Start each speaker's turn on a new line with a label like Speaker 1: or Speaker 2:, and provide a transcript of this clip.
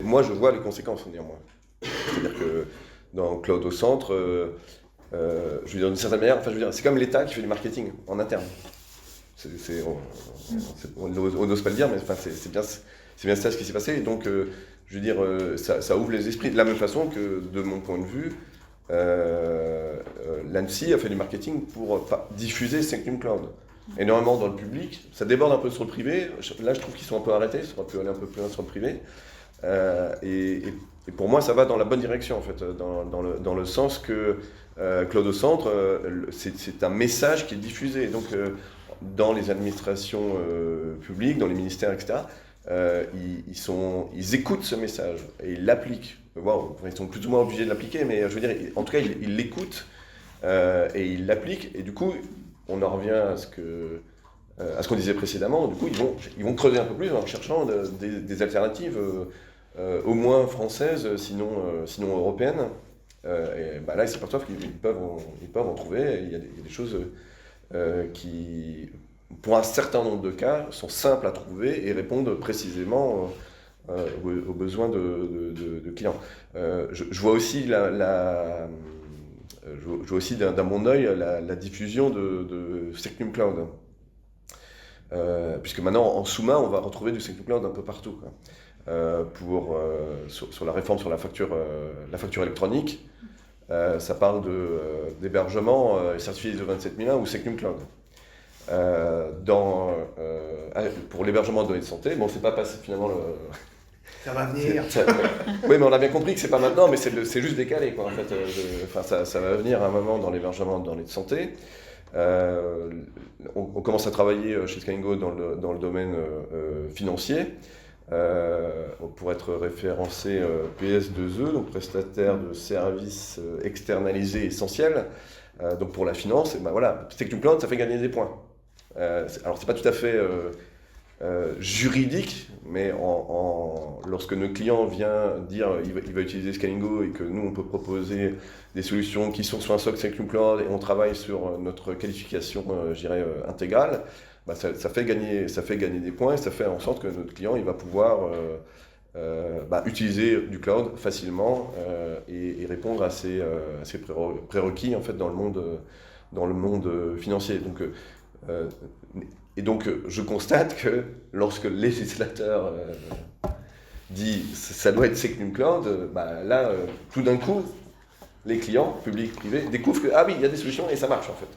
Speaker 1: moi, je vois les conséquences, néanmoins. C'est-à-dire que dans Cloud au centre, je veux dire, d'une certaine manière, enfin, je veux dire, c'est comme l'État qui fait du marketing en interne. On n'ose pas le dire, mais enfin, c'est bien ça ce qui s'est passé. Et donc, je veux dire, ça ouvre les esprits. De la même façon que, de mon point de vue, l'ANSSI a fait du marketing pour diffuser Secnum Cloud. Énormément dans le public, ça déborde un peu sur le privé. Là, je trouve qu'ils sont un peu arrêtés, ça aurait pu aller un peu plus loin sur le privé. Et pour moi, ça va dans la bonne direction, en fait, dans le sens que Cloud au centre, c'est un message qui est diffusé. Donc, dans les administrations publiques, dans les ministères, etc., ils écoutent ce message et ils l'appliquent. Wow, ils sont plus ou moins obligés de l'appliquer, mais je veux dire, en tout cas, ils l'écoutent et ils l'appliquent. Et du coup, on en revient à ce qu'on disait précédemment. Du coup, ils vont creuser un peu plus en cherchant des alternatives, au moins françaises, sinon européennes. Et bah là, ils s'aperçoivent qu'ils peuvent en trouver. Il y a des choses qui, pour un certain nombre de cas, sont simples à trouver et répondent précisément aux besoins de clients. Je vois aussi je vois aussi d'un bon œil la diffusion de Secnum Cloud. Puisque maintenant, en sous-main, on va retrouver du Secnum Cloud un peu partout, quoi. Sur la réforme sur la facture électronique, ça parle d'hébergement certifié ISO 27001 ou Secnum Cloud. Pour l'hébergement de données de santé, bon, c'est pas passé finalement.
Speaker 2: Ça va venir.
Speaker 1: Oui, mais on a bien compris que c'est pas maintenant, mais c'est juste décalé, quoi, en fait. Ça va venir à un moment dans l'hébergement de données de santé. On commence à travailler chez Skylingo dans le domaine financier. Pour être référencé PS2E, donc prestataire de services externalisés essentiels. Donc pour la finance, et ben voilà, Secnum Cloud, ça fait gagner des points. Alors c'est pas tout à fait juridique, mais lorsque notre client vient dire il va utiliser Scalingo et que nous on peut proposer des solutions qui sont sur un socle Secnum Cloud et on travaille sur notre qualification, je dirais, intégrale, bah ça fait gagner des points et ça fait en sorte que notre client il va pouvoir utiliser du cloud facilement et répondre à ses prérequis en fait dans le monde financier. Donc, je constate que lorsque le législateur dit ça doit être Secnum Cloud, là, tout d'un coup, les clients, publics, privés, découvrent que ah oui, il y a des solutions et ça marche en fait.